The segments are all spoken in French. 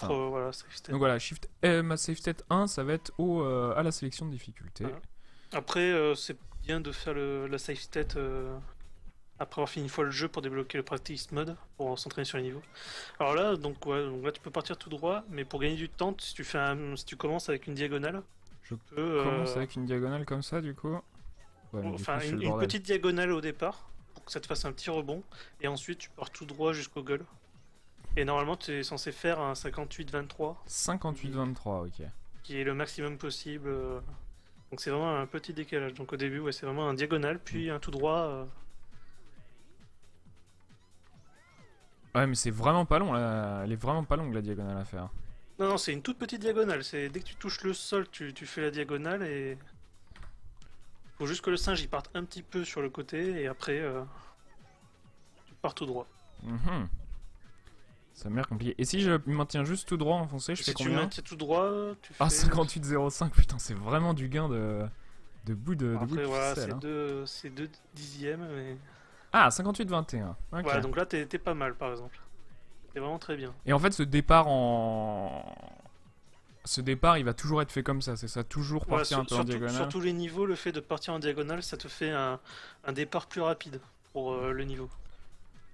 Enfin, voilà, save state. donc voilà, Shift ma Save State 1, ça va être à la sélection de difficulté. Voilà. Après, c'est bien de faire la save state après avoir fini une fois le jeu pour débloquer le practice mode, pour s'entraîner sur les niveaux. Alors là, donc, ouais, donc là tu peux partir tout droit, mais pour gagner du temps, si tu commences avec une diagonale, Je tu peux, commence avec une diagonale comme ça, du coup. Ouais, mais du enfin coup, je fais le une bordel. petite diagonale au départ, pour que ça te fasse un petit rebond, et ensuite tu pars tout droit jusqu'au goal. Et normalement tu es censé faire un 58-23, 58-23, ok. qui est le maximum possible. Donc c'est vraiment un petit décalage. Donc au début, ouais, c'est vraiment un diagonal, puis un tout droit. Ouais, mais c'est vraiment pas long, là. Elle est vraiment pas longue, la diagonale à faire. Non, non, c'est une toute petite diagonale. C'est dès que tu touches le sol, tu fais la diagonale et faut juste que le singe il parte un petit peu sur le côté et après tu pars tout droit. Mhm. Ça m'a l'air compliqué. Et si je me maintiens juste tout droit enfoncé, je fais Si tu combien? maintiens tout droit, tu Ah, fais. 58,05, putain, c'est vraiment du gain de bout de Après voilà, ficelle, hein. c'est 2 dixièmes. Mais... Ah, 58-21. Ok. Voilà, donc là t'es pas mal par exemple. T'es vraiment très bien. Et en fait, ce départ en... Ce départ, il va toujours être fait comme ça, c'est ça? Toujours Voilà, partir un peu en sur diagonale? tous les niveaux, le fait de partir en diagonale, ça te fait un départ plus rapide pour le niveau.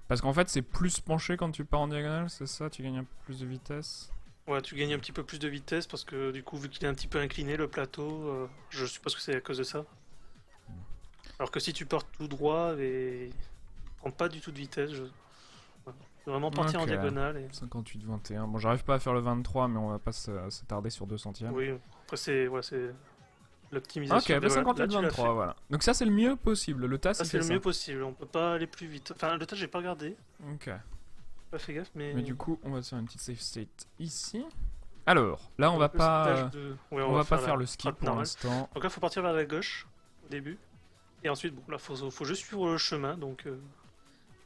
Parce qu'en fait, c'est plus penché quand tu pars en diagonale, c'est ça? Tu gagnes un peu plus de vitesse? Ouais, tu gagnes un petit peu plus de vitesse parce que du coup, vu qu'il est un petit peu incliné le plateau, je suppose que c'est à cause de ça. Alors que si tu pars tout droit et prends pas du tout de vitesse, voilà. Faut vraiment partir en Ok. diagonale. 58-21. Bon, j'arrive pas à faire le 23, mais on va pas s'attarder sur 2 centièmes. Oui, après c'est Ok, l'optimisation. bah Là, tu l'as fait. 58-23, voilà. Donc ça, c'est le mieux possible. Le TAS, Ça, il c'est fait le ça. mieux possible. On peut pas aller plus vite. Enfin, le tas, j'ai pas regardé. Ok. Pas fait gaffe, mais. Mais du coup, on va se faire une petite save state ici. Alors, là, on va Donc, le pas, stage de... ouais, on va pas la faire le skip trappe pour normale. l'instant. Donc là, faut partir vers la gauche au début. Et ensuite, bon, là, faut juste suivre le chemin. Donc,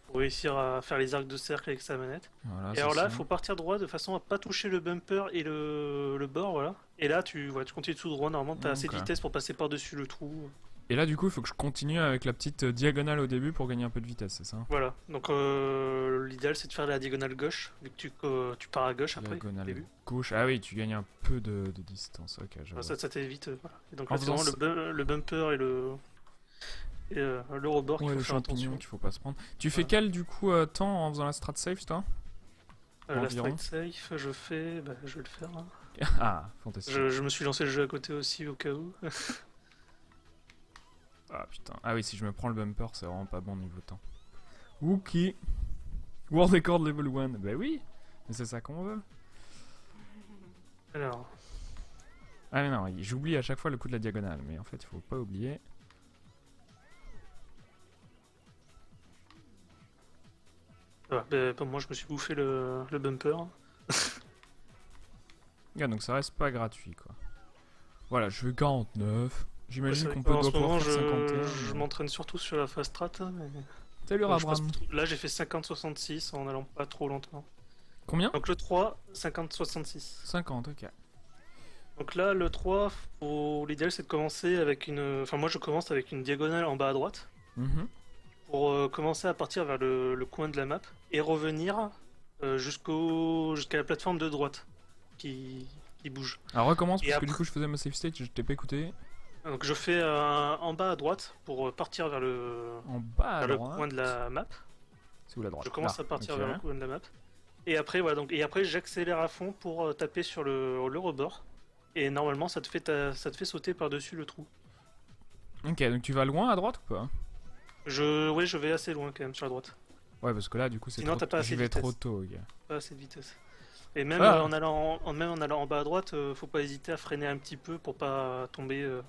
pour réussir à faire les arcs de cercle avec sa manette. Voilà, Et c'est alors là, ça. il faut partir droit de façon à pas toucher le bumper et le bord, voilà. Et là, tu continues tout droit. Normalement, t'as assez de Ok. vitesse pour passer par-dessus le trou. Et là, du coup, il faut que je continue avec la petite diagonale au début pour gagner un peu de vitesse, c'est ça? Voilà. Donc, l'idéal, c'est de faire la diagonale gauche, vu que tu pars à gauche après, au Diagonale début. gauche. Ah oui, tu gagnes un peu de distance. Ok, je Voilà, vois. ça t'évite. Voilà. Et donc En là, c'est faisant vraiment le bumper et le rebord qu'il Ouais, faut le faire champignon attention. qu'il faut pas se prendre. Tu fais Voilà. quel, du coup, temps en faisant la strat safe, toi? La Environ. strike safe, je fais. Bah, je vais le faire, hein. Ah, fantastique. Je me suis lancé le jeu à côté aussi au cas où. Ah putain. Ah oui, si je me prends le bumper, c'est vraiment pas bon niveau temps. Wookie. World Record level 1. Bah oui, mais c'est ça qu'on veut. Alors, Ah mais non, j'oublie à chaque fois le coup de la diagonale, mais en fait, il faut pas oublier. voilà, bah, moi je me suis bouffé le bumper. Ah, donc ça reste pas gratuit, quoi. Voilà, je fais 49. Ouais, J'imagine c'est vrai qu'on que peut en doit ce moment, pouvoir faire 51. je m'entraîne surtout sur la fast strat. Mais... Salut donc, je passe Rabram. là, j'ai fait 50-66 en allant pas trop longtemps. Combien? Donc le 3, 50-66. 50, ok. Donc là, le 3, l'idéal c'est de commencer avec une. Enfin, moi je commence avec une diagonale en bas à droite Mhm. pour commencer à partir vers le coin de la map et revenir jusqu'à la plateforme de droite qui bouge. Alors recommence Et parce que du après, coup je faisais ma save state, je t'ai pas écouté. donc je fais en bas à droite pour partir En bas à vers le coin droite. de la map. C'est où la droite? Je commence Là, à partir ok. vers le coin de la map. Et après, voilà, donc, et après j'accélère à fond pour taper sur le rebord. Et normalement, ça te fait sauter par-dessus le trou. Ok, donc tu vas loin à droite ou pas? Oui, je vais assez loin quand même sur la droite. Ouais, parce que là, du coup, c'est Sinon, trop... t'as pas assez J'y de vais vitesse. trop tôt, gars. Pas assez de vitesse. Et même, Ah. même en allant en bas à droite, faut pas hésiter à freiner un petit peu pour pas tomber.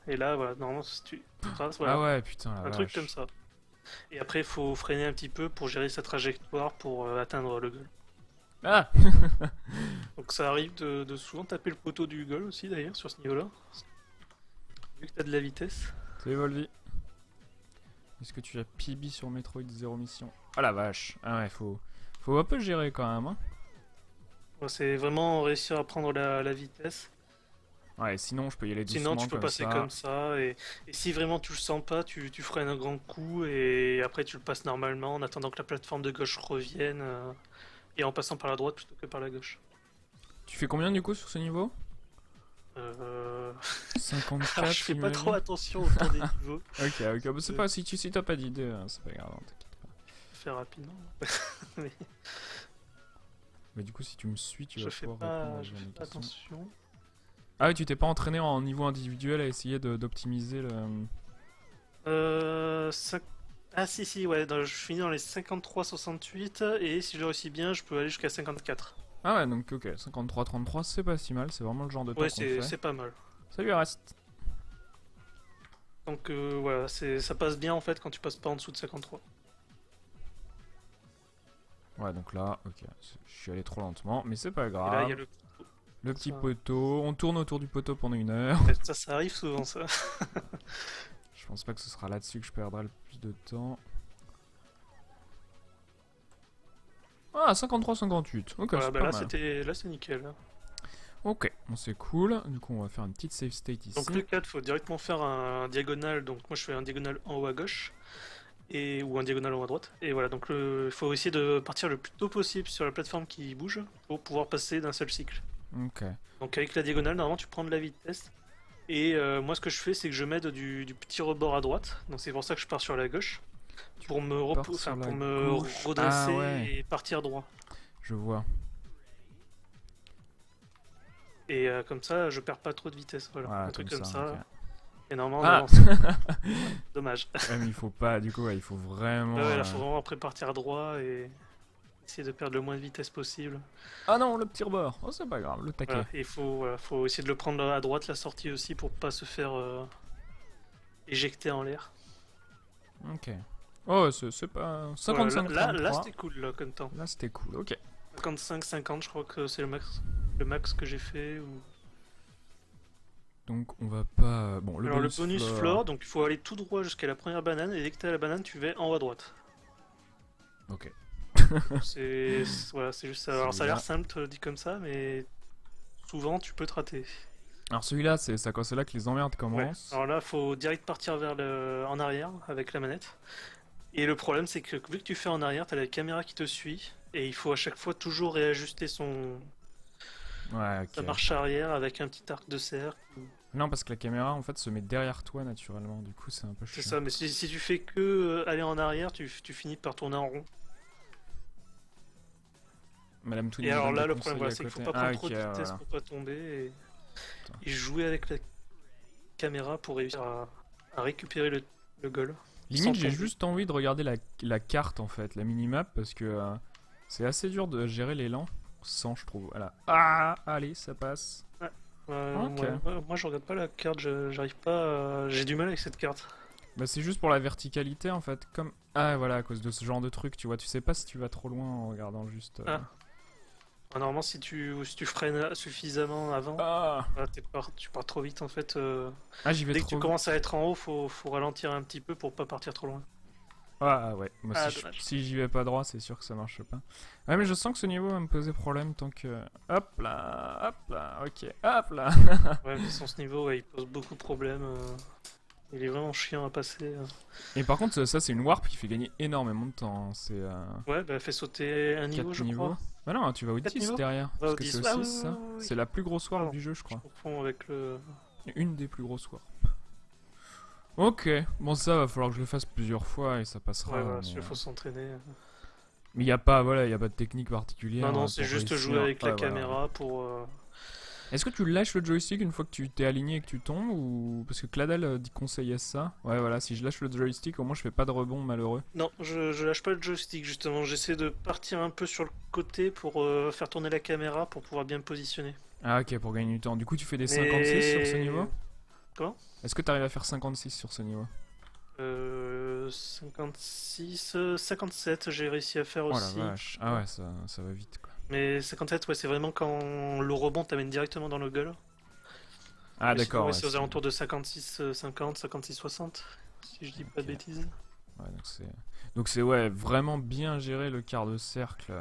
Et là, voilà, normalement, si tu traces, voilà, Ah ouais, putain, la un truc vache. comme ça. Et après, il faut freiner un petit peu pour gérer sa trajectoire pour atteindre le goal. Ah. Donc ça arrive de souvent taper le poteau du goal aussi d'ailleurs sur ce niveau-là. Vu que t'as de la vitesse. Salut Volvi. Est-ce que tu as PB sur Metroid Zero Mission? Ah la vache. Ah ouais, faut un peu gérer quand même, hein. Ouais, c'est vraiment réussir à prendre la vitesse. Ouais, sinon je peux y aller doucement Sinon tu peux comme passer ça. comme ça. Et si vraiment tu le sens pas, tu freines un grand coup et après tu le passes normalement en attendant que la plateforme de gauche revienne. Et en passant par la droite plutôt que par la gauche. Tu fais combien du coup sur ce niveau? Euh... 54, je fais pas j'imagine. trop attention au temps des niveaux. Ok, ok, bah, c'est pas si tu t'as pas d'idée, c'est pas grave, hein, t'inquiète pas. Je fais rapidement. Mais Mais du coup, si tu me suis, tu je vas fais pouvoir pas, répondre je à fais mes pas questions. attention. Ah oui, tu t'es pas entraîné en niveau individuel à essayer d'optimiser le... Cinq- Ah si, ouais, je finis dans les 53-68 et si je réussis bien, je peux aller jusqu'à 54. Ah ouais, donc ok, 53-33, c'est pas si mal, c'est vraiment le genre de temps Ouais, qu'on fait. c'est pas mal. Salut, reste. Donc voilà, ça passe bien en fait quand tu passes pas en dessous de 53. Ouais, donc là, ok, je suis allé trop lentement, mais c'est pas Et là, il y a grave. le... Le petit ça. poteau, on tourne autour du poteau pendant 1 heure. Ouais, ça arrive souvent ça. Je pense pas que ce sera là-dessus que je perdrai le plus de temps. Ah, 53-58, ok, Voilà, c'est bah pas là mal. là c'est nickel. Ok, bon c'est cool, du coup on va faire une petite save state ici. Donc le 4, faut directement faire un diagonal. Donc moi je fais un diagonal en haut à gauche ou un diagonal en haut à droite. Et voilà, donc il faut essayer de partir le plus tôt possible sur la plateforme qui bouge pour pouvoir passer d'un seul cycle. Ok, Donc avec la diagonale, normalement tu prends de la vitesse. Et moi ce que je fais, c'est que je m'aide du petit rebord à droite. Donc c'est pour ça que je pars sur la gauche. Pour me, pars sur la pour me gauche. redresser Ah ouais. et partir droit. Je vois. Et comme ça, je perds pas trop de vitesse. Voilà, Voilà, un truc comme comme ça, ça. ok. Et normalement, on Ah avance. Dommage. Ouais, mais il faut pas, du coup, ouais, il faut vraiment... Ouais, là, faut vraiment après partir droit et essayer de perdre le moins de vitesse possible. Ah non, le petit rebord. Oh, c'est pas grave, le taquet. Voilà, et faut essayer de le prendre à droite, la sortie aussi, pour pas se faire éjecter en l'air. Ok. Oh, c'est pas... Voilà, 55-33. là c'était cool là, comme temps. Là, c'était cool, ok. 55-50, je crois que c'est le max que j'ai fait. Donc, on va pas... Bon, le Alors le bonus bonus floor. floor, donc il faut aller tout droit jusqu'à la première banane, et dès que t'as la banane, tu vas en haut à droite. Ok. Voilà, c'est juste ça. Alors ça a Celui-là. l'air simple dit comme ça, mais souvent tu peux te rater. Alors, celui-là, c'est là que les emmerdes Ouais. commencent. Alors là, faut direct partir en arrière avec la manette. Et le problème, c'est que vu que tu fais en arrière, t'as la caméra qui te suit, et il faut à chaque fois toujours réajuster Ouais, sa ok. marche arrière avec un petit arc de cercle. Non, parce que la caméra, en fait, se met derrière toi, naturellement. Du coup, c'est un peu C'est chiant. ça, mais si tu fais que aller en arrière, tu finis par tourner en rond. Madame Toon Et nous alors donne là, des le problème, conseils à c'est qu'il faut côté. pas prendre Ah, trop ok, de vitesse voilà. pour pas tomber Attends. et jouer avec la caméra pour réussir à récupérer le goal. Sans Limite, j'ai tomber. juste envie de regarder la carte, en fait, la minimap, parce que c'est assez dur de gérer l'élan sans, je trouve. Voilà. Ah, allez, ça passe. Ok. Moi, je regarde pas la carte, j'arrive pas. J'ai du mal avec cette carte. Bah, c'est juste pour la verticalité, en fait. Comme... Ah, voilà, à cause de ce genre de truc, tu vois. Tu sais pas si tu vas trop loin en regardant juste... Ah. Normalement, si tu freines suffisamment avant, Ah, voilà, tu pars trop vite en fait. ah j'y vais Dès que trop tu vite. commences à être en haut, faut ralentir un petit peu pour pas partir trop loin. Ah, ouais. Moi, Ah, si dommage. si j'y vais pas droit, c'est sûr que ça marche pas. Ouais, mais je sens que ce niveau va me poser problème tant que... Hop là, ok, hop là. Ouais, mais sans ce niveau, ouais, il pose beaucoup de problèmes. Il est vraiment chiant à passer. Et par contre, ça, c'est une warp qui fait gagner énormément de temps. Hein. C'est Ouais, bah fait sauter un niveau, 4 je niveaux. crois. Bah non, tu vas au 4 10 niveaux derrière. Va Parce au que 10. c'est Ah aussi oui, ça. oui, oui. C'est la plus grosse warp Pardon, du jeu, je Je crois. confonds avec le. Une des plus grosses warps. Ok, bon ça va falloir que je le fasse plusieurs fois et ça passera. Ouais, voilà, mais il faut s'entraîner. mais y a pas, voilà, y a pas de technique particulière. Non, c'est pour juste réussir. jouer avec la Ouais, voilà. caméra pour. Est-ce que tu lâches le joystick une fois que tu t'es aligné et que tu tombes ou parce que Cladel conseillait ça. Ouais, voilà, si je lâche le joystick, au moins je fais pas de rebond malheureux. Non, je lâche pas le joystick justement. J'essaie de partir un peu sur le côté pour faire tourner la caméra pour pouvoir bien me positionner. Ah ok, pour gagner du temps. Du coup, tu fais des Mais- 56 sur ce niveau. Comment Est-ce que tu arrives à faire 56 sur ce niveau? 56, 57, j'ai réussi à faire Oh la aussi. vache. Ah ouais, ça va vite quoi. Mais 57, ouais, c'est vraiment quand le rebond t'amène directement dans le goal. Ah Mais sinon, d'accord. ouais, Ouais, c'est aux alentours de 56, 50, 56, 60, si je dis pas de Ok. bêtises. Ouais, donc c'est ouais vraiment bien géré le quart de cercle.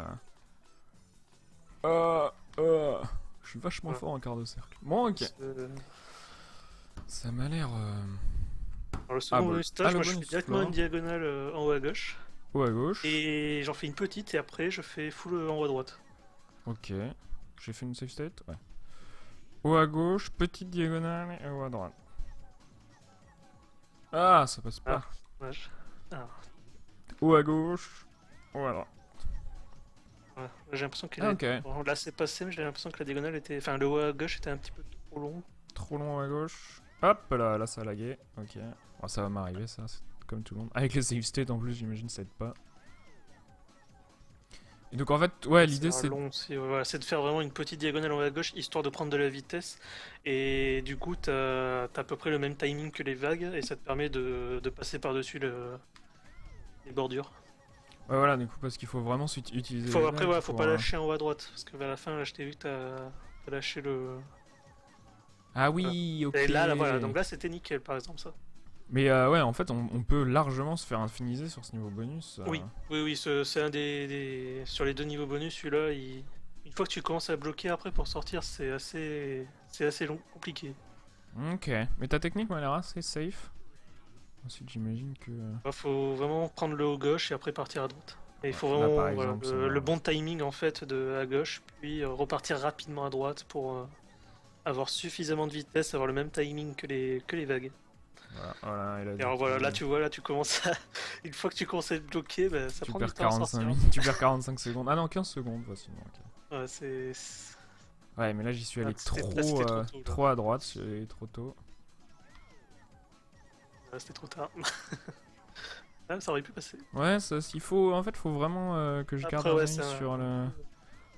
Je suis vachement Ouais. fort en quart de cercle. Bon ok. Ça m'a l'air Alors, le second bonus stage, le moi je fais bonus directement floor. une diagonale en haut à gauche. haut à gauche. Et j'en fais une petite et après je fais full en haut à droite. Ok. J'ai fait une safe state? Ouais. Haut à gauche, petite diagonale et haut à droite. Ah, ça passe pas. Ouais, ah. Haut à gauche, haut à droite. Ouais. J'ai l'impression qu'il Ah, est... ok. Bon, là c'est passé, mais j'ai l'impression que la diagonale était... Enfin, le haut à gauche était un petit peu trop long. Trop long à gauche. Hop là, là ça a lagué. Ok. Oh, ça va m'arriver ça, c'est comme tout le monde. Avec les save state en plus, j'imagine ça aide pas. Et donc en fait, ouais, l'idée c'est... long aussi, ouais, voilà, c'est de faire vraiment une petite diagonale en haut à gauche, histoire de prendre de la vitesse. Et du coup, t'as à peu près le même timing que les vagues, et ça te permet de passer par-dessus les bordures. Ouais, voilà, du coup, parce qu'il faut vraiment utiliser les Après, vagues faut pour, pas lâcher en haut à droite, parce que vers la fin, là, je t'ai vu que t'as lâché le... Ah oui, ok. Et là, voilà, donc là, c'était nickel, par exemple, ça. Mais ouais, en fait, on peut largement se faire infiniser sur ce niveau bonus. Oui, oui, c'est un Sur les 2 niveaux bonus, celui-là, une fois que tu commences à bloquer après pour sortir, c'est assez long, compliqué. Ok, mais ta technique m'a l'air assez safe. Ensuite, j'imagine que... Faut vraiment prendre le haut gauche et après partir à droite. Et il faut Là, vraiment par exemple, le bon timing en fait à gauche, puis repartir rapidement à droite pour avoir suffisamment de vitesse, avoir le même timing que les vagues. Voilà, Et alors voilà, là tu vois, là tu commences à... Une fois que tu commences à être bloqué, bah, ça tu prend perds du temps à 45 sortir. minutes, tu perds 45 secondes. Ah non, 15 secondes, facilement. Ok. Ouais, c'est... Ouais, mais là, j'y suis allé c'était trop, trop tôt, là. trop à droite, j'y suis allé trop tôt. Ouais, c'était trop tard. Ah, ça aurait pu passer. Ouais, ça, il faut, en fait, faut vraiment que je garde Après, un ouais, œil c'est sur le...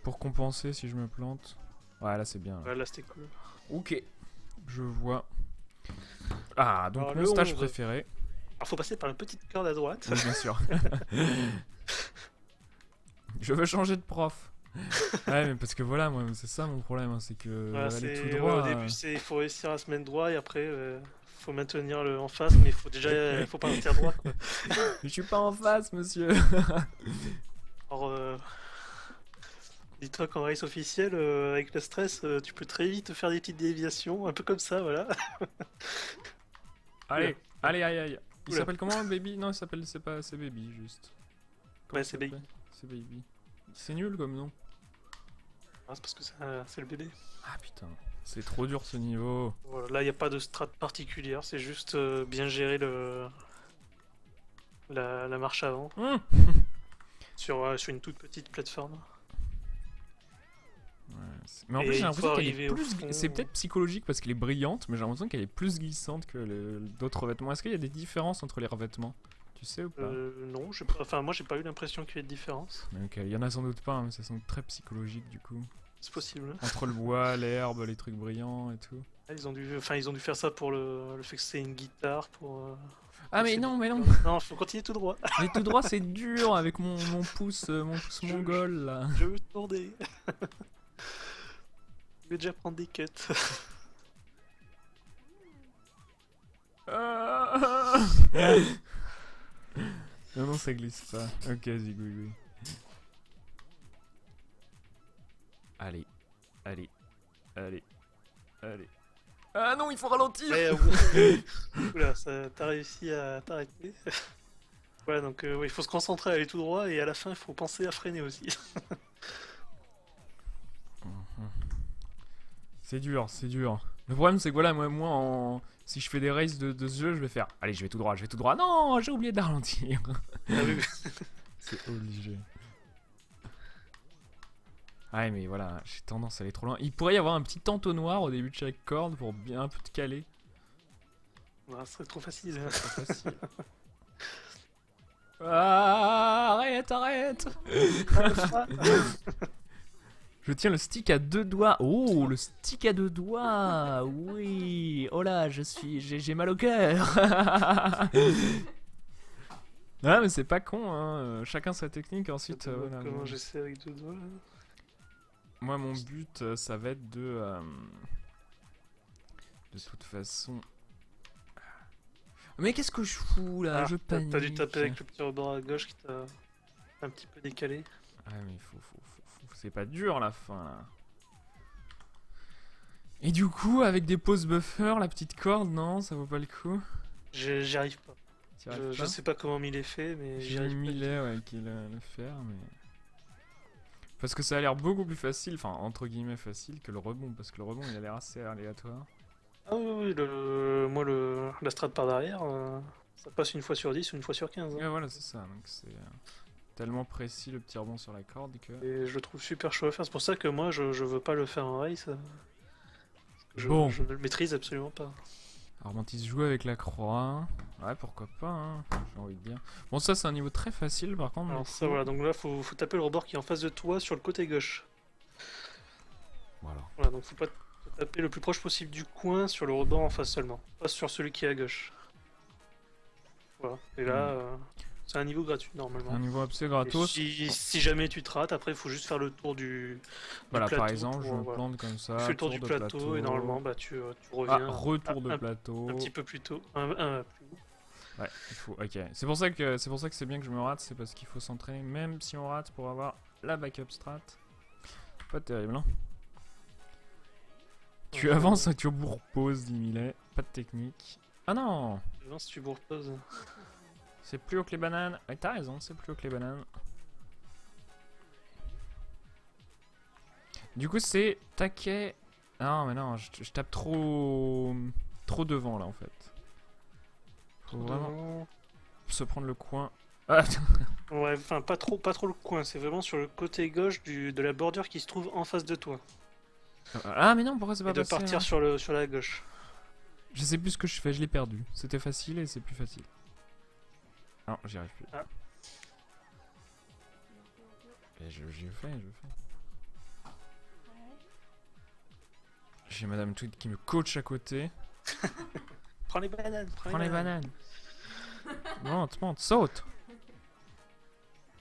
Pour compenser si je me plante. Ouais, là, c'est bien. Là. Ouais, là c'était cool. Ok, je vois. Ah, donc Alors, mon le stage 11. préféré. Alors faut passer par la petite corde à droite. Oui, bien sûr. Je veux changer de prof. Ouais, mais parce que voilà, moi, c'est ça mon problème, hein, c'est que Voilà, aller c'est... tout droit. au début, il faut réussir à se mettre droit et après, faut maintenir le en face, mais il faut déjà, il faut pas partir droit, quoi. Je suis pas en face, monsieur. Alors, dis-toi qu'en race officielle, avec le stress, tu peux très vite faire des petites déviations, un peu comme ça, voilà. Allez, allez, aïe, aïe. Il Oula. s'appelle comment, Baby? Non, il s'appelle, c'est Baby, juste. Comment Ouais, il c'est Baby. s'appelle C'est Baby. C'est nul comme nom. Ah, c'est parce que c'est le bébé. Ah putain, c'est trop dur ce niveau. Voilà, là, il n'y a pas de strat particulière, c'est juste bien gérer la marche avant sur une toute petite plateforme. Ouais, mais en plus, Et j'ai une l'impression fois qu'elle est arrivé au plus. fond- C'est peut-être psychologique parce qu'elle est brillante, mais j'ai l'impression qu'elle est plus glissante que d'autres revêtements. Est-ce qu'il y a des différences entre les revêtements? Tu sais ou pas? Non, enfin, moi j'ai pas eu l'impression qu'il y ait de différence. Mais ok, il y en a sans doute pas, hein, mais ça semble très psychologique du coup. C'est possible. Entre le bois, l'herbe, les trucs brillants et tout. Ah, ils ont dû faire ça pour le fait que c'est une guitare, pour... Ah mais c'est non, mais non. Non, faut continuer tout droit. Mais tout droit c'est dur avec mon pouce mongol là. Je veux tourner. Je vais déjà prendre des cuts. Ah. Non, non, ça glisse pas. Ok, zigouigoui. Allez, allez, allez, allez. Ah non, il faut ralentir. Mais, oula, t'as réussi à t'arrêter. Voilà, donc il faut se concentrer à aller tout droit et à la fin il faut penser à freiner aussi. C'est dur, c'est dur. Le problème c'est que voilà, moi si je fais des races de ce jeu, je vais faire. Allez, je vais tout droit, je vais tout droit. Non, j'ai oublié de ralentir. Ah oui, C'est obligé. Ouais, mais voilà, j'ai tendance à aller trop loin. Il pourrait y avoir un petit entonnoir au début de chaque corde pour bien un peu te caler. ce serait trop facile. C'est facile. Ah, arrête, arrête. Je tiens le stick à 2 doigts. Oh, le stick à 2 doigts. Oui. Oh là, j'ai mal au cœur. Ah, mais c'est pas con, hein. Chacun sa technique. Ensuite, voilà, Comment moi, j'essaie avec 2 doigts là moi, mon but, ça va être de toute façon. Mais qu'est-ce que je fous là? Je panique. T'as dû taper avec le petit rebord à gauche qui t'a un petit peu décalé. Ah, mais faut. C'est pas dur la fin là. Et du coup, avec des pauses buffer, la petite corde, non, ça vaut pas le coup. J'y arrive pas. T'y arrives Je pas sais pas comment il est fait, mais j'y J'ai arrive mis pas. Millet ouais, qui le faire, mais. Parce que ça a l'air beaucoup plus facile, enfin entre guillemets facile, que le rebond. Parce que le rebond il a l'air assez aléatoire. Ah oui, moi la strat par derrière, ça passe une fois sur 10 ou une fois sur 15. Hein. Ouais, voilà, c'est ça. Donc c'est tellement précis le petit rebond sur la corde que. Et je le trouve super chaud à faire. C'est pour ça que moi je veux pas le faire en race. Bon. Je ne le maîtrise absolument pas. Alors Mantis joue avec la croix. Ouais, pourquoi pas, hein, j'ai envie de dire. Bon, ça c'est un niveau très facile par contre. Alors ça voilà, donc là faut taper le rebord qui est en face de toi sur le côté gauche. Voilà, donc faut taper le plus proche possible du coin sur le rebord en face seulement, pas sur celui qui est à gauche. Voilà, et là c'est un niveau gratuit normalement. Un niveau absolu gratos. Si jamais tu te rates, après il faut juste faire le tour du voilà, plateau. Par exemple, je me plante comme ça. Tu fais le tour du plateau et normalement bah, tu reviens. Retour de plateau. Un petit peu plus tôt. Plus haut. Ouais, il faut. Ok. C'est pour ça que c'est bien que je me rate, c'est parce qu'il faut s'entraîner, même si on rate, pour avoir la backup strat. Pas terrible, hein. Tu avances, tu bourre-pause, dit Millet. Pas de technique. Ah non! Non, si tu bourre-pause. C'est plus haut que les bananes. Ouais, t'as raison, c'est plus haut que les bananes. Du coup, c'est taquet. Non, mais non, je tape trop devant là en fait. Faut vraiment se prendre le coin. Ah. Ouais, enfin pas trop le coin, c'est vraiment sur le côté gauche de la bordure qui se trouve en face de toi. Ah mais non, pourquoi c'est pas passé, de partir sur la gauche. Je sais plus ce que je fais, je l'ai perdu. C'était facile et c'est plus facile. Non, j'y arrive plus. Ah. Et je fais. J'ai Madame Tweet qui me coach à côté. Prends les bananes, prends les bananes. Monte, saute.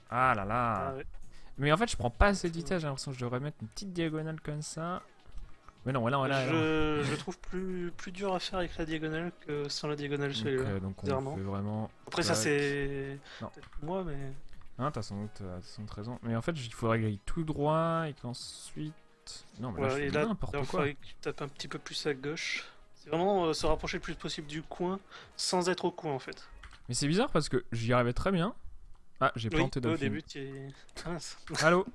Ah là là. Ah ouais. Mais en fait, je prends pas assez de vitesse, j'ai l'impression que je devrais mettre une petite diagonale comme ça. Mais non, voilà. Je trouve plus dur à faire avec la diagonale que sans la diagonale celui-là. Donc on fait vraiment. Après ça c'est moi mais. Non, t'as sans doute raison. Mais en fait, il faudrait que j'aille tout droit et qu'ensuite. Non, mais là, je fais n'importe quoi. Il faudrait que tu tapes un petit peu plus à gauche. C'est vraiment se rapprocher le plus possible du coin sans être au coin en fait. Mais c'est bizarre parce que j'y arrivais très bien. Ah, j'ai planté Dolphin. Au début, tu es. Mince. Allô.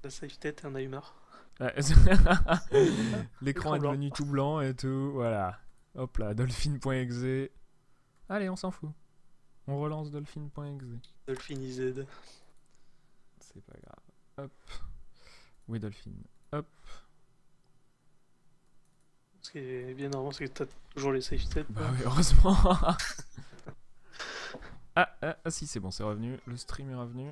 La safe tête, on a eu marre. L'écran est devenu tout blanc et tout, voilà. Hop là, dolphin.exe. Allez, on s'en fout. On relance dolphin.exe. Dolphin.iz. C'est pas grave. Hop. Oui, Dolphin. Hop. Ce qui est bien normal, c'est que t'as toujours les safe states. Bah oui, heureusement. Ah si, c'est bon, c'est revenu. Le stream est revenu.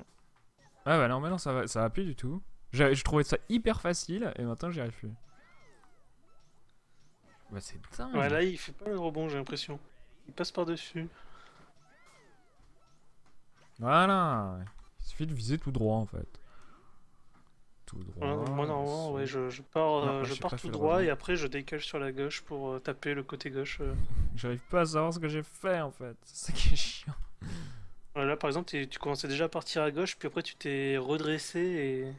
Ah bah non, mais non, ça va plus du tout. Je trouvais ça hyper facile et maintenant j'y arrive plus. Bah c'est dingue. Ouais, là il fait pas le rebond, j'ai l'impression. Il passe par-dessus. Voilà. Il suffit de viser tout droit en fait. Tout droit. Voilà, moi normalement, ouais, je pars tout droit et après je décale sur la gauche pour taper le côté gauche. J'arrive pas à savoir ce que j'ai fait en fait. C'est ça qui est chiant. Là par exemple, tu commençais déjà à partir à gauche, puis après tu t'es redressé et.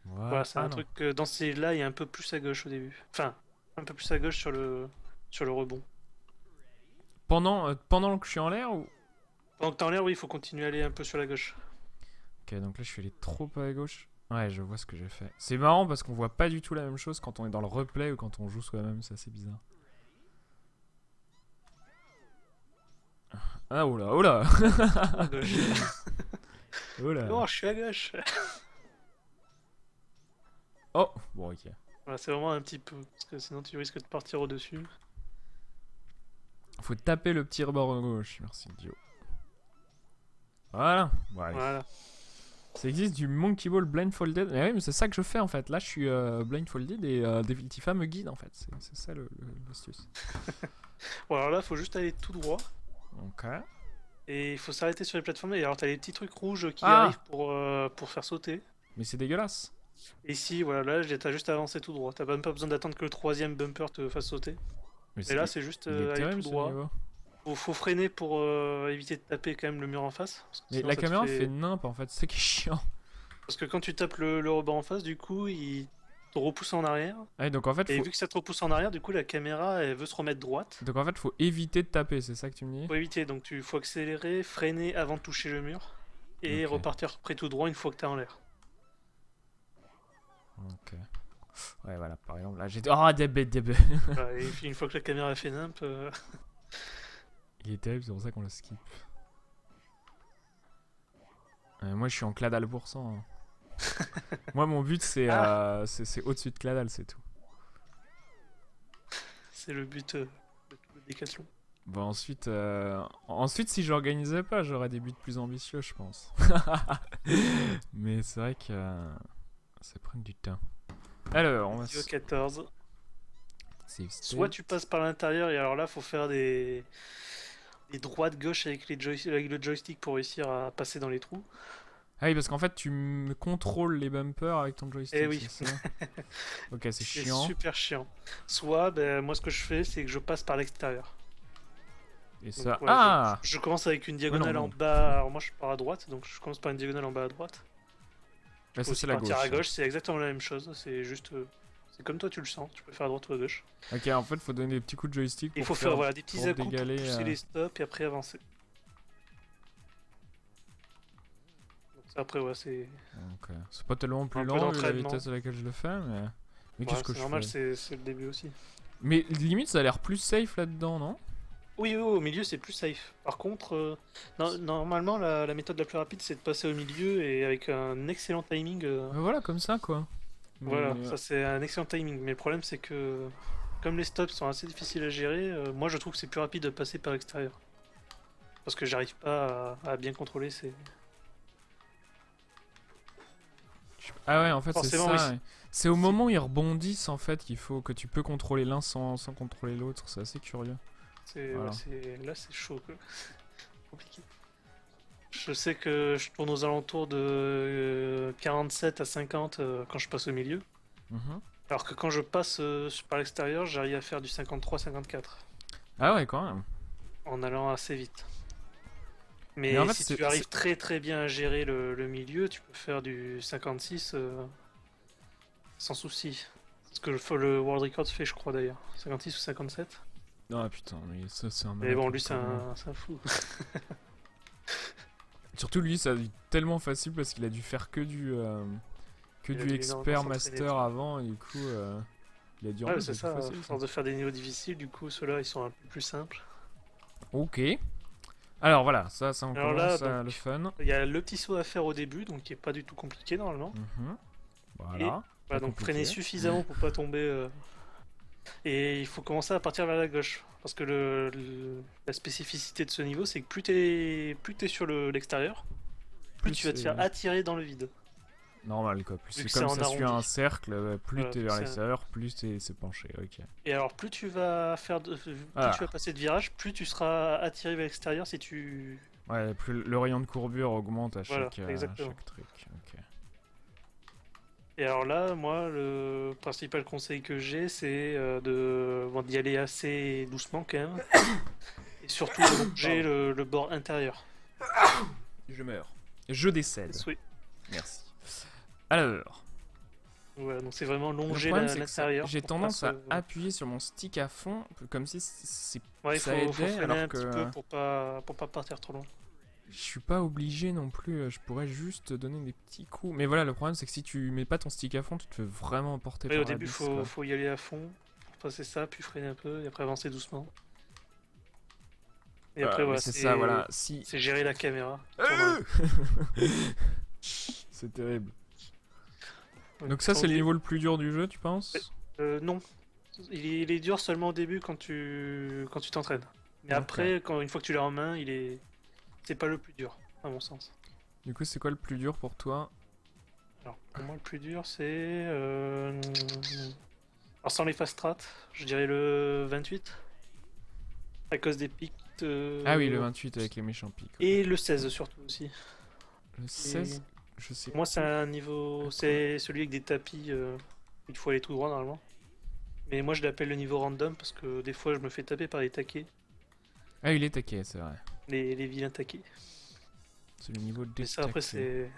Voilà, c'est un truc que dans ces là il y a un peu plus à gauche au début. Enfin, un peu plus à gauche sur le rebond. Pendant que je suis en l'air ou. Pendant que t'es en l'air, oui, il faut continuer à aller un peu sur la gauche. Ok, donc là je suis allé trop à gauche. Ouais, je vois ce que j'ai fait. C'est marrant parce qu'on voit pas du tout la même chose quand on est dans le replay ou quand on joue soi-même, c'est assez bizarre. Ah oula. Oh je suis à gauche. Oh, bon ok. Voilà, c'est vraiment un petit peu, parce que sinon tu risques de partir au-dessus. Faut taper le petit rebord à gauche, merci Dio. Voilà. Voilà. Ça existe du Monkey Ball blindfolded. Mais oui, mais c'est ça que je fais en fait. Là, je suis blindfolded et Deviltifa me guide en fait. C'est ça l'astuce. Bon, alors là, faut juste aller tout droit. Ok. Et il faut s'arrêter sur les plateformes. Et alors, t'as les petits trucs rouges qui arrivent pour faire sauter. Mais c'est dégueulasse. Et ici, voilà, là, t'as juste avancé tout droit. T'as même pas besoin d'attendre que le troisième bumper te fasse sauter. Et là, c'est juste aller tout droit. Faut freiner pour éviter de taper quand même le mur en face. Mais la caméra fait nimp en fait, c'est ça qui est chiant. Parce que quand tu tapes le rebord en face, du coup, il te repousse en arrière. Ouais, donc en fait, et vu que ça te repousse en arrière, du coup, la caméra, elle veut se remettre droite. Donc en fait, faut éviter de taper, c'est ça que tu me dis? Faut éviter, donc faut accélérer, freiner avant de toucher le mur. Et repartir près tout droit une fois que t'es en l'air. Ok. Ouais, voilà, par exemple, là j'ai. Oh, DB. Voilà, et puis une fois que la caméra a fait nimp, Il est terrible, c'est pour ça qu'on le skip. Moi, je suis en Cladal pour cent, hein. Moi, mon but, ah, c'est au-dessus de Cladal, c'est tout. c'est le but de tout le décathlon. Bon, ensuite, si j'organisais pas, j'aurais des buts plus ambitieux, je pense. Mais c'est vrai que ça prend du temps. Alors, on va Niveau 14. save Soit state. tu passes par l'intérieur et alors là, faut faire des droites gauche avec, avec le joystick pour réussir à passer dans les trous. Ah oui, parce qu'en fait, tu contrôles les bumpers avec ton Eh joystick, oui, c'est ça? Ok, c'est c'est chiant. super chiant. Soit, ben, moi ce que je fais, c'est que je passe par l'extérieur. Et Donc ça. ouais, Ah! je commence avec une Ouais, non, diagonale en non. bas. Alors moi je pars à droite, donc je commence par une diagonale en bas à droite. Tu Ouais, peux ça, aussi c'est la partir à gauche, ça. gauche, c'est exactement la même chose. C'est juste, c'est comme toi tu le sens. Tu peux faire à droite ou à gauche. Ok, en fait, faut donner des petits coups de joystick Il pour faut faire faire. voilà, des petits Pour à-coups pour dégaler. pousser les stops et après avancer. Donc ça, après ouais, c'est Ok. C'est pas tellement plus un peu lent vu la d'entraînement. vitesse à laquelle je le fais, mais. Mais Ouais, qu'est-ce que c'est je normal, fais? c'est le début aussi. Mais limite, ça a l'air plus safe là-dedans, non? Oui, oui, au milieu c'est plus safe. Par contre, normalement la méthode la plus rapide c'est de passer au milieu et avec un excellent timing. Voilà, comme ça, quoi. Voilà, Mais. ça c'est un excellent timing. Mais le problème c'est que comme les stops sont assez difficiles à gérer, moi je trouve que c'est plus rapide de passer par l'extérieur. Parce que j'arrive pas à bien contrôler ces. Ah ouais, en fait, c'est Forcément, oui. ça. Ouais. C'est au moment où ils rebondissent, en fait, qu'il faut que tu peux contrôler l'un sans contrôler l'autre. C'est assez curieux. Ouais, Voilà. là c'est chaud quoi. Compliqué. Je sais que je tourne aux alentours de 47 à 50 quand je passe au milieu. Mhm. Alors que quand je passe par l'extérieur, j'arrive à faire du 53-54 Ah ouais, quand même. en allant assez vite. Mais en Mais fait, si tu arrives très très bien à gérer le milieu, tu peux faire du 56 sans souci. C'est ce que le World Record fait, je crois d'ailleurs. 56 ou 57. Ah putain, mais ça, c'est un Mais malade bon, comme lui, camion. c'est un fou. Surtout lui, ça a dû être tellement facile parce qu'il a dû faire que Il a du dû énormément expert s'entraîner. master avant, et du coup, il a dû en Ouais, fait, c'est c'est tout ça, à facile ça. force de faire des niveaux difficiles, du coup, ceux-là, ils sont un peu plus simples. Ok. Alors voilà, ça on Alors là, commence donc, le fun. il y a le petit saut à faire au début, donc qui est pas du tout compliqué normalement. Mhm. Et Voilà, pas voilà, donc freiner compliqué. suffisamment pour pas tomber. Et il faut commencer à partir vers la gauche. Parce que la spécificité de ce niveau, c'est que plus t'es sur l'extérieur, plus Plus tu vas te c'est faire attirer dans le vide. normal quoi. Plus Vu c'est que c'est comme en ça suit un arrondi. cercle, plus Voilà, t'es vers l'extérieur, plus c'est penché. Ok. Et alors, plus tu vas faire plus tu vas Ah. passer de virages, plus tu seras attiré vers l'extérieur si tu. Ouais, plus le rayon de courbure augmente Voilà, à exactement. chaque truc. Ok. Et alors là, moi, le principal conseil que j'ai, c'est bon, d'y aller assez doucement quand même. Et surtout de longer Pardon. le bord intérieur. Je meurs. Je décède. Oui. Merci. Alors, Voilà, donc c'est vraiment le longer problème c'est que l'intérieur j'ai pour pas tendance se. à appuyer sur mon stick à fond, comme si Ouais, ça faut aidait, freiner alors un que petit peu pour pas partir trop loin. je suis pas obligé non plus. Je pourrais juste donner des petits coups. Mais voilà, le problème c'est que si tu mets pas ton stick à fond, tu te fais vraiment emporter Ouais, au par la début, bise, quoi. faut y aller à fond pour passer ça, puis freiner un peu, et après avancer doucement. Et après, Mais voilà, c'est ça, voilà. Si. c'est gérer la caméra. Qui tourne C'est terrible. en- Donc ça quand c'est le dé- niveau le plus dur du jeu, tu penses? Non. Il est dur seulement au début quand tu t'entraînes. Mais Ok. après, une fois que tu l'as en main, c'est pas le plus dur, à mon sens. Du coup, c'est quoi le plus dur pour toi? Alors, pour moi, le plus dur, c'est. Alors, sans les fast strats, je dirais le 28. À cause des pics. Ah oui, le 28 avec les méchants pics. Ouais. Et le 16 surtout aussi. Le Et 16, je sais pour moi, c'est plus. un niveau. C'est celui avec des tapis. Il faut aller tout droit normalement. Mais moi, je l'appelle le niveau random parce que des fois, je me fais taper par les taquets. Ah, il est taqué, c'est vrai. Les vilains taquets. C'est le niveau Mais ça, après, détaqué.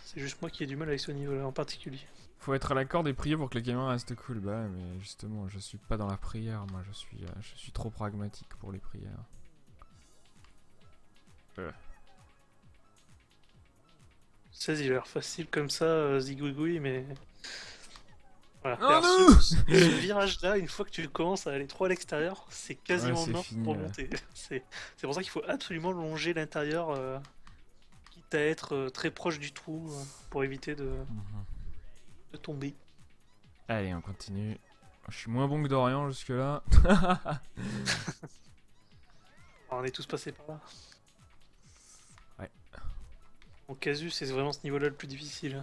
c'est juste moi qui ai du mal avec ce niveau-là en particulier. Faut être à la corde et prier pour que la caméra reste cool. Bah ouais, mais justement, je suis pas dans la prière. Moi, je suis trop pragmatique pour les prières. 16, il a l'air facile comme ça, zigouigoui, mais Voilà. Oh Alors, non ce virage-là, une fois que tu commences à aller trop à l'extérieur, c'est quasiment c'est mort fini, pour ouais. monter. C'est pour ça qu'il faut absolument longer l'intérieur, quitte à être très proche du trou, pour éviter Mhm. de tomber. Allez, on continue. Je suis moins bon que Dorian jusque-là. Alors, on est tous passés par là. Ouais. En casu, c'est vraiment ce niveau-là le plus difficile.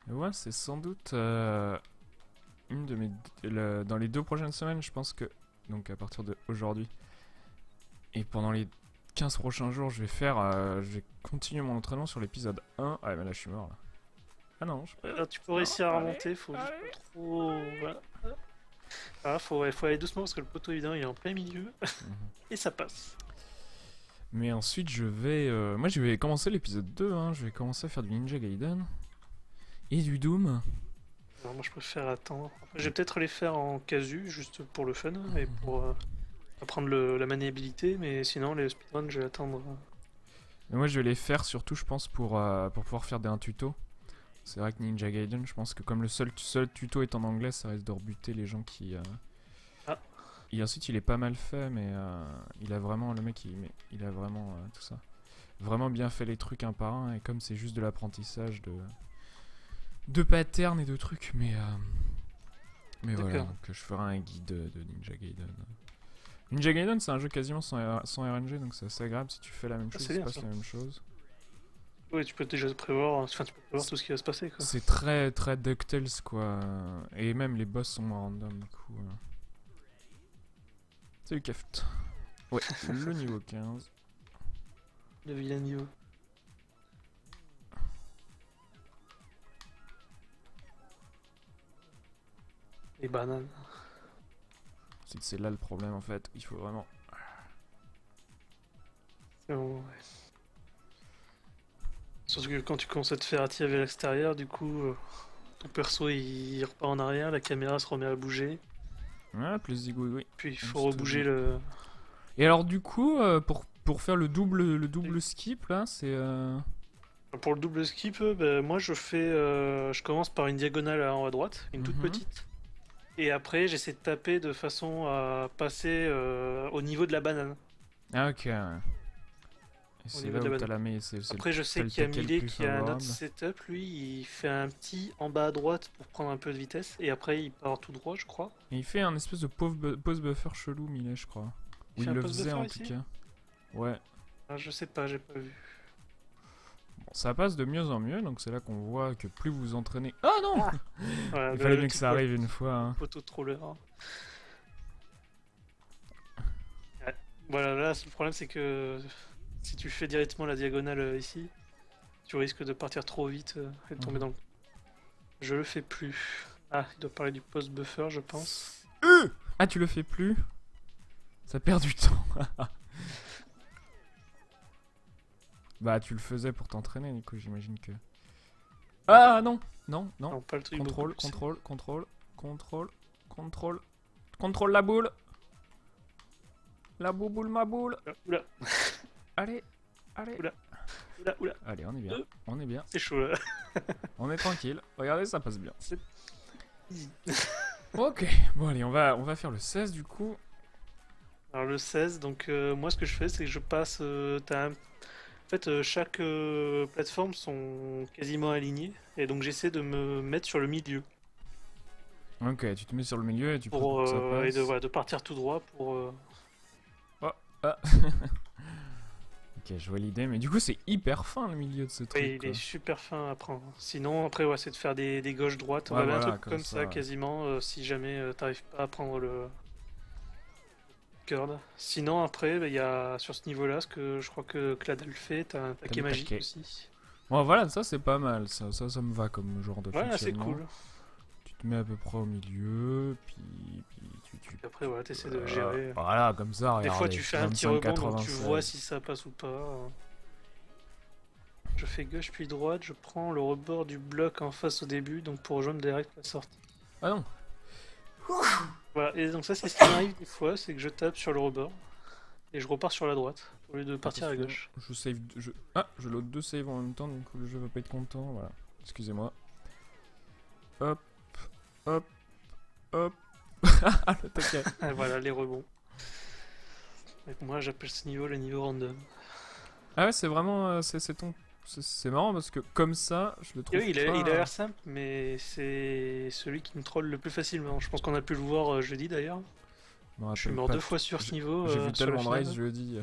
Mais ouais, c'est sans doute une de mes... dans les 2 prochaines semaines, je pense que... Donc à partir d'aujourd'hui. Et pendant les 15 prochains jours, je vais continuer mon entraînement sur l'épisode 1. Ah mais là je suis mort là. Ah non, je peux... Tu peux Non, réussir à allez, remonter, faut juste allez. pas trop. Voilà. Ah, faut aller doucement parce que le poteau évident il est en plein milieu Mhm. et ça passe. Mais ensuite je vais... Moi je vais commencer l'épisode 2, hein. Je vais commencer à faire du Ninja Gaiden. Et du Doom. Alors, moi je préfère attendre. Après, je vais peut-être les faire en casu, juste pour le fun et pour apprendre la maniabilité, mais sinon les speedruns je vais attendre. Mais moi je vais les faire surtout je pense pour pouvoir faire un tuto. C'est vrai que Ninja Gaiden, je pense que comme le seul tuto est en anglais, ça risque de rebuter les gens qui... Ah. Et ensuite il est pas mal fait, mais il a vraiment... Le mec il a vraiment tout ça. Vraiment bien fait les trucs un par un, et comme c'est juste de l'apprentissage de patterns et de trucs, mais voilà, D'accord. donc je ferai un guide de Ninja Gaiden. Ninja Gaiden c'est un jeu quasiment sans RNG, donc c'est assez agréable si tu fais la même chose, c'est il se bien, passe ça. la même chose. Oui, tu peux déjà prévoir, enfin tu peux prévoir tout ce qui va se passer quoi. C'est très très DuckTales quoi, et même les boss sont moins random du coup. Salut Keft. Ouais, le niveau 15. Le vilain niveau. Les bananes. C'est là le problème en fait, il faut vraiment... C'est bon, ouais. Surtout que quand tu commences à te faire attirer vers l'extérieur, du coup, ton perso il repart en arrière, la caméra se remet à bouger, Ouais, plus zigouigoui. puis il Comme faut je te rebouger dis. le. Et alors du coup, pour faire le double skip là, c'est... Pour le double skip, moi je commence par une diagonale en haut à droite, une toute Mhm. petite, et après j'essaie de taper de façon à passer au niveau de la banane. Ah ok, ouais. Et Au c'est niveau là de la où banane. t'as la meilleure... C'est Après je sais le qu'il y a taquet le Millet plus qui a un autre favorable. setup, lui il fait un petit en bas à droite pour prendre un peu de vitesse, et après il part tout droit je crois. Et il fait un espèce de pause buffer chelou, Millet, je crois. Il Ou fait il un le post faisait buffer en tout ici. cas. Ouais. Ah, je sais pas, j'ai pas vu. Bon, ça passe de mieux en mieux, donc c'est là qu'on voit que plus vous vous entraînez... Ah non Ah. Voilà, Il fallait le bien que petit ça arrive une fois. Hein. poteau de troller. Ouais. Voilà, là le problème c'est que si tu fais directement la diagonale ici, tu risques de partir trop vite et de tomber Mhm. dans le... Je le fais plus. Ah, il doit parler du post buffer je pense. Ah, tu le fais plus? Ça perd du temps. Bah, tu le faisais pour t'entraîner, du coup, j'imagine que... Ah, non. Non, non. Non, pas le truc Contrôle, beaucoup plus. contrôle la boule. La bouboule, ma boule. Oula, Allez, allez. Oula. oula, oula, Allez, on est bien. On est bien. c'est chaud là. On est tranquille. Regardez, ça passe bien. C'est easy. Ok. Bon, allez, on va faire le 16 du coup. Alors le 16, donc moi ce que je fais c'est que je passe... En fait, chaque plateforme sont quasiment alignées, et donc j'essaie de me mettre sur le milieu, Ok, tu te mets sur le milieu et tu pour, prépares que ça passe. et voilà, de partir tout droit pour... Ah. Ok, je vois l'idée, mais du coup, c'est hyper fin le milieu de ce truc. Oui, il Quoi. est super fin à prendre. Sinon, après, ouais, c'est de faire des gauches-droites. Ouais, Ouais, un voilà, truc comme ça, ouais. quasiment, si jamais t'arrives pas à prendre le curd. Sinon, après, il y a sur ce niveau-là, ce que je crois que Cladel fait, t'as un taquet le magique taquet. aussi. Bon, voilà, ça c'est pas mal. Ça me va comme genre de Ouais, c'est fonctionnement. cool. Tu te mets à peu près au milieu, puis tu... Et après, voilà, t'essaies de gérer. Voilà, comme ça, Des fois, regardez, tu fais un petit 25, rebond, donc tu 96. vois si ça passe ou pas. Je fais gauche puis droite, je prends le rebord du bloc en face au début, donc pour rejoindre direct la sortie. Ah non. Voilà, et donc ça c'est ce qui m'arrive des fois, c'est que je tape sur le rebord, et je repars sur la droite, au lieu de partir à gauche. Je save... Ah, je load 2 saves en même temps, du coup le jeu va pas être content, voilà. Excusez-moi. hop, hop, hop. Ah, le taquet. Voilà, les rebonds. Donc moi, j'appelle ce niveau le niveau random. Ah ouais, c'est vraiment, c'est ton, c'est marrant parce que comme ça, je le trouve Et oui, pas. il a l'air simple, mais c'est celui qui me troll le plus facilement. Je pense qu'on a pu le voir jeudi d'ailleurs. Je me Je suis rappelle mort pas 2 fois sur ce niveau. J'ai vu sur la tellement de finale. race jeudi.